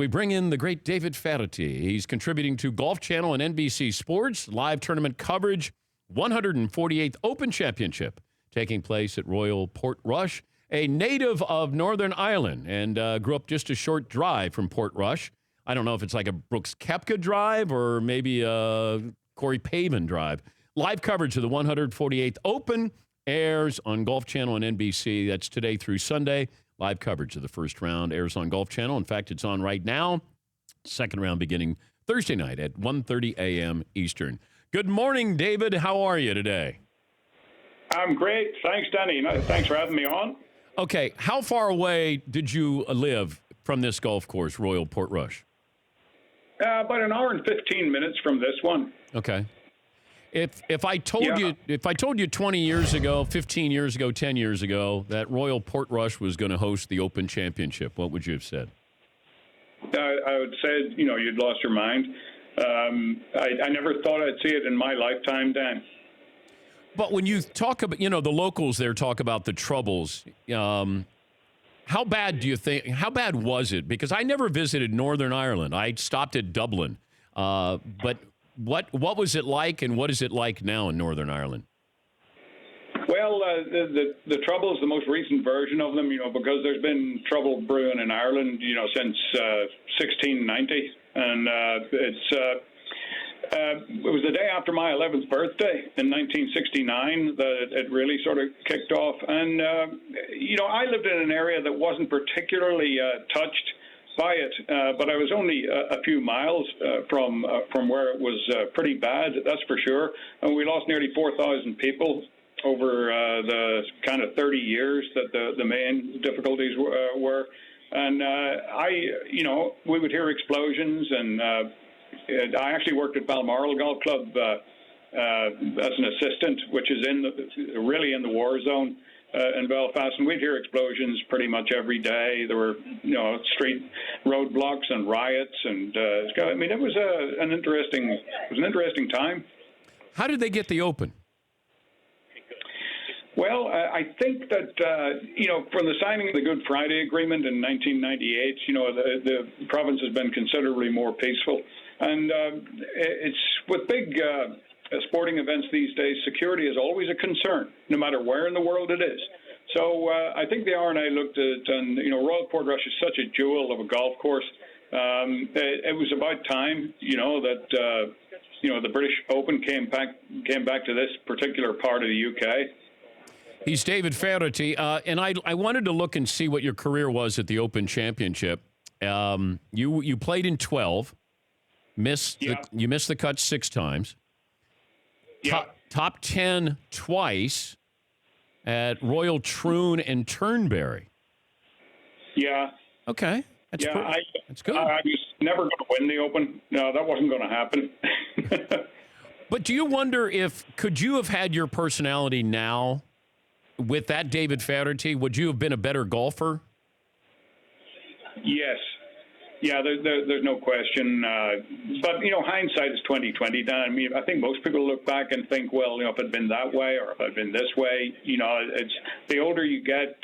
We bring in the great David Feherty. He's contributing to Golf Channel and NBC Sports, live tournament coverage, 148th Open Championship taking place at Royal Portrush. A native of Northern Ireland and grew up just a short drive from Portrush. I don't know if it's like a Brooks Koepka drive or maybe a Corey Pavin drive. Live coverage of the 148th Open airs on Golf Channel and NBC. That's today through Sunday. Live coverage of the first round airs on Golf Channel. In fact, it's on right now. Second round beginning Thursday night at 1:30 a.m. Eastern. Good morning, David. How are you today? I'm great. Thanks, Danny. Thanks for having me on. Okay, how far away did you live from this golf course, Royal Portrush? About an hour and 15 minutes from this one. Okay. If I told you 20 years ago, 15 years ago, 10 years ago that Royal Portrush was going to host the Open Championship, what would you have said? I would say, you'd lost your mind. I never thought I'd see it in my lifetime, Dan. But when you talk about, the locals there talk about the troubles, how bad was it? Because I never visited Northern Ireland. I stopped at Dublin. But what was it like, and what is it like now in Northern Ireland? Well, the trouble is the most recent version of them, because there's been trouble brewing in Ireland, since 1690. And it was the day after my 11th birthday in 1969 that it really sort of kicked off. And, I lived in an area that wasn't particularly touched by it, but I was only a few miles from where it was pretty bad, that's for sure. And we lost nearly 4,000 people over the kind of 30 years that the main difficulties were. And we would hear explosions, and I actually worked at Balmoral Golf Club as an assistant, which is really in the war zone in Belfast, and we'd hear explosions pretty much every day. There were, street roadblocks and riots, and it was an interesting time. How did they get the Open? Well, I think that, from the signing of the Good Friday Agreement in 1998, the province has been considerably more peaceful. And it's with big sporting events these days, security is always a concern, no matter where in the world it is. So I think the R&A looked at, and Royal Portrush is such a jewel of a golf course. It was about time, that the British Open came back to this particular part of the UK. He's David Feherty, and I wanted to look and see what your career was at the Open Championship. You played in 12, you missed the cut 6 times. Yeah. Top 10 twice at Royal Troon and Turnberry. Yeah. Okay. That's good. I was never going to win the Open. No, that wasn't going to happen. But do you wonder could you have had your personality now with that David Feherty? Would you have been a better golfer? Yes. Yeah, there's no question. But, hindsight is 20/20, Dan. I mean, I think most people look back and think, well, if it'd been that way or if I'd been this way, it's the older you get.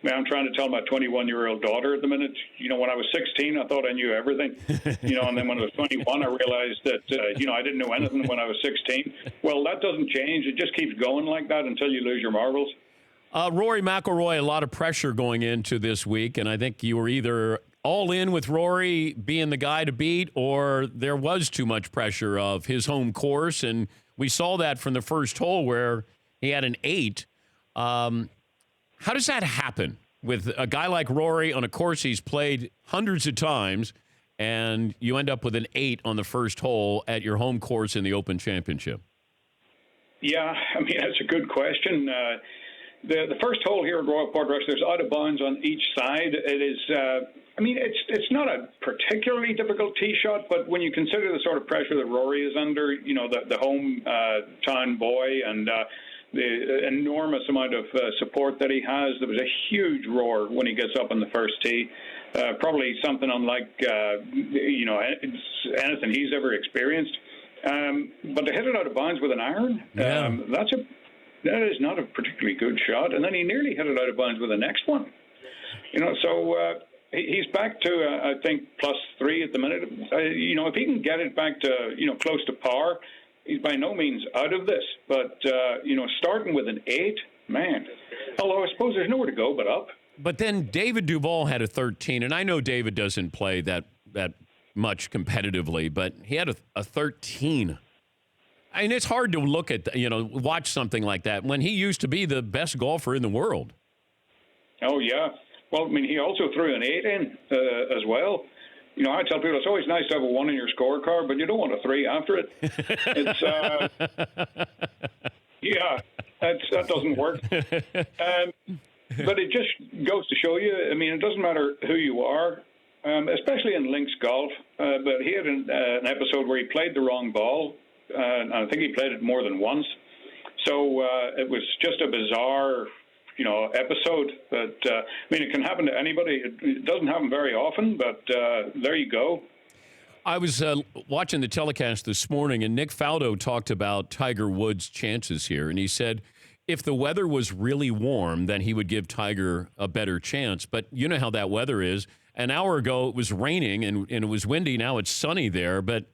I'm trying to tell my 21-year-old daughter at the minute, when I was 16, I thought I knew everything. And then when I was 21, I realized that, I didn't know anything when I was 16. Well, that doesn't change. It just keeps going like that until you lose your marbles. Rory McIlroy, a lot of pressure going into this week, and I think you were either all in with Rory being the guy to beat, or there was too much pressure of his home course, and we saw that from the first hole where he had an 8. How does that happen with a guy like Rory on a course he's played hundreds of times, and you end up with an 8 on the first hole at your home course in the Open Championship? Yeah, that's a good question. The first hole here at Royal Portrush, there's out of bounds on each side. It is, it's not a particularly difficult tee shot, but when you consider the sort of pressure that Rory is under, the hometown boy and the enormous amount of support that he has, there was a huge roar when he gets up on the first tee. Probably something unlike, anything he's ever experienced. But to hit it out of bounds with an iron, that is not a particularly good shot. And then he nearly hit it out of bounds with the next one. So he's back to, I think, +3 at the minute. If he can get it back to, close to par, he's by no means out of this. But, starting with an 8, man, although I suppose there's nowhere to go but up. But then David Duval had a 13, and I know David doesn't play that much competitively, but he had a 13. I mean, it's hard to look at, watch something like that when he used to be the best golfer in the world. Oh, yeah. Well, I mean, he also threw an 8 in as well. I tell people it's always nice to have a 1 in your scorecard, but you don't want a 3 after it. It's, yeah, that doesn't work. But it just goes to show you, I mean, it doesn't matter who you are, especially in links golf. But he had an episode where he played the wrong ball, and I think he played it more than once. So it was just a bizarre, episode. But, I mean, it can happen to anybody. It doesn't happen very often, but there you go. I was watching the telecast this morning, and Nick Faldo talked about Tiger Woods' chances here, and he said, if the weather was really warm, then he would give Tiger a better chance. But you know how that weather is. An hour ago, it was raining and it was windy. Now it's sunny there. But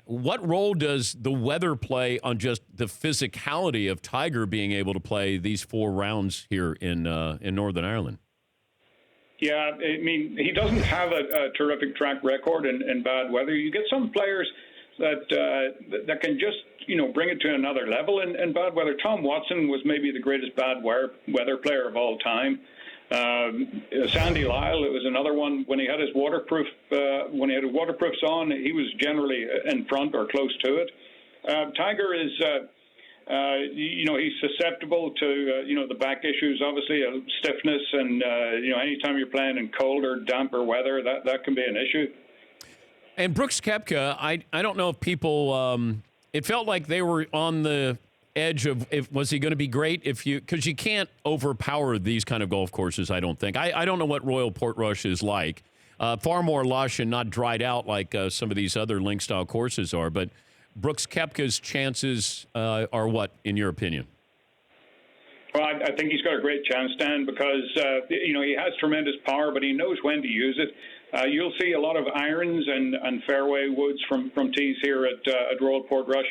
what role does the weather play on just the physicality of Tiger being able to play these 4 rounds here in Northern Ireland? Yeah, I mean, he doesn't have a terrific track record in bad weather. You get some players that can just, bring it to another level in bad weather. Tom Watson was maybe the greatest bad weather player of all time. Sandy Lyle, it was another one. When he had his waterproofs on, he was generally in front or close to it. Tiger is, he's susceptible to, the back issues, obviously, stiffness, and, anytime you're playing in cold or damper weather, that can be an issue. And Brooks Koepka, I don't know if people, it felt like they were on the edge of, was he going to be great because you can't overpower these kind of golf courses, I don't think. I don't know what Royal Portrush is like. Far more lush and not dried out like some of these other link-style courses are. But Brooks Koepka's chances are what, in your opinion? Well, I think he's got a great chance, Dan, because, he has tremendous power, but he knows when to use it. You'll see a lot of irons and fairway woods from tees here at Royal Portrush.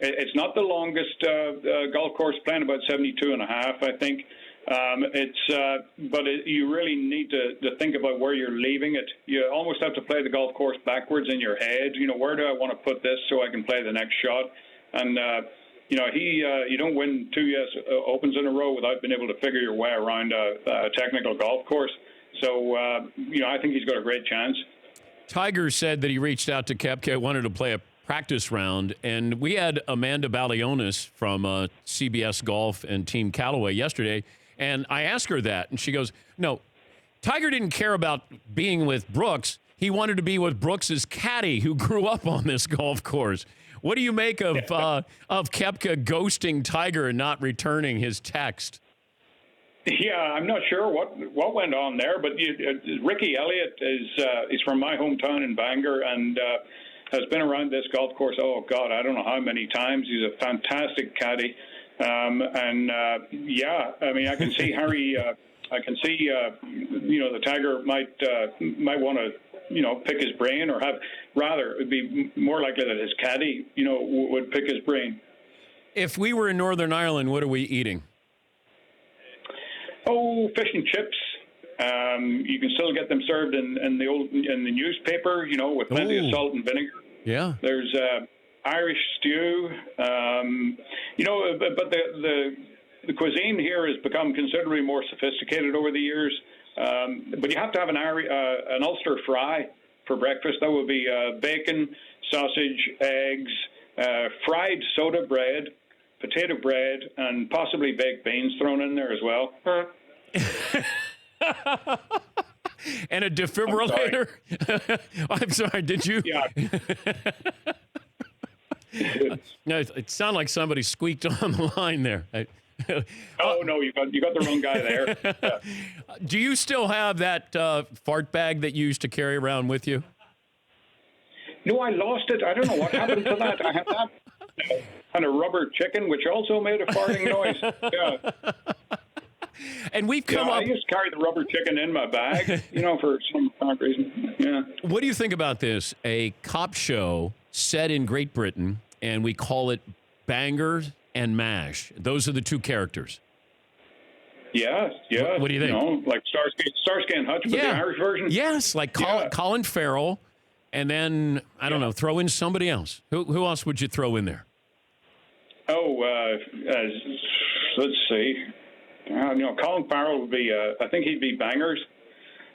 It's not the longest golf course, playing about 72 and a half, I think. You really need to think about where you're leaving it. You almost have to play the golf course backwards in your head. Where do I want to put this so I can play the next shot? And you don't win 2 US Opens in a row without being able to figure your way around a technical golf course. So, I think he's got a great chance. Tiger said that he reached out to Koepka, wanted to play a practice round, and we had Amanda Balionis from CBS Golf and Team Callaway yesterday, and I asked her that, and she goes, no, Tiger didn't care about being with Brooks. He wanted to be with Brooks's caddy who grew up on this golf course. What do you make of Koepka ghosting Tiger and not returning his text? Yeah, I'm not sure what went on there, but Ricky Elliott is from my hometown in Bangor and has been around this golf course. Oh God, I don't know how many times. He's a fantastic caddy, I mean, I can see Harry. I can see the Tiger might want to pick his brain, or it would be more likely that his caddy would pick his brain. If we were in Northern Ireland, what are we eating? Oh, fish and chips. You can still get them served in the newspaper, with plenty of salt and vinegar. Yeah. There's Irish stew. But the cuisine here has become considerably more sophisticated over the years. But you have to have an Ulster fry for breakfast. That would be bacon, sausage, eggs, fried soda bread, potato bread, and possibly baked beans thrown in there as well. And a defibrillator? I'm sorry, did you? Yeah. No, it sounded like somebody squeaked on the line there. Oh, no, you got the wrong guy there. Yeah. Do you still have that fart bag that you used to carry around with you? No, I lost it. I don't know what happened to that. I had that and a rubber chicken, which also made a farting noise. Yeah. And we've Yeah, come I up. used to carry the rubber chicken in my bag, for some odd reason. Yeah. What do you think about this? A cop show set in Great Britain, and we call it Bangers and Mash. Those are the two characters. Yeah, yeah. What do you think? Like Starsky and Hutch, but the Irish version? Yes, like Colin Farrell, and then, I don't know, throw in somebody else. Who else would you throw in there? Oh, let's see. Colin Farrell would be, I think he'd be Bangers.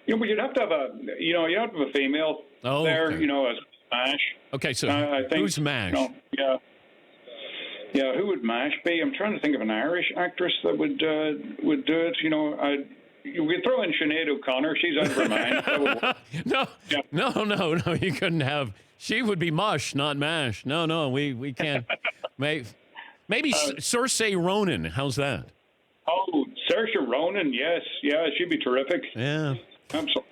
But you'd have to have a female there, okay. As Mash. Okay, so I think, who's Mash? Yeah. Yeah, who would Mash be? I'm trying to think of an Irish actress that would do it. We could throw in Sinead O'Connor. She's out of her mind. No. You couldn't have. She would be Mush, not Mash. No, we can't. Maybe Saoirse Ronan. How's that? Oh, Saoirse Ronan. Yes, yeah, she'd be terrific. Yeah. Absolutely.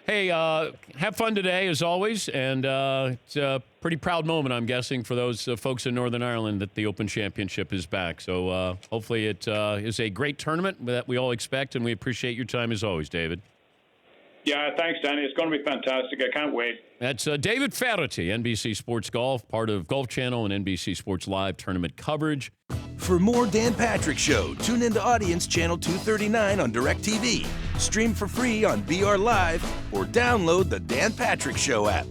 Hey, have fun today, as always, and it's a pretty proud moment, I'm guessing, for those folks in Northern Ireland that the Open Championship is back. So hopefully it is a great tournament that we all expect, and we appreciate your time as always, David. Yeah, thanks, Danny. It's going to be fantastic. I can't wait. That's David Feherty, NBC Sports Golf, part of Golf Channel and NBC Sports Live tournament coverage. For more Dan Patrick Show, tune into Audience Channel 239 on DirecTV. Stream for free on BR Live or download the Dan Patrick Show app.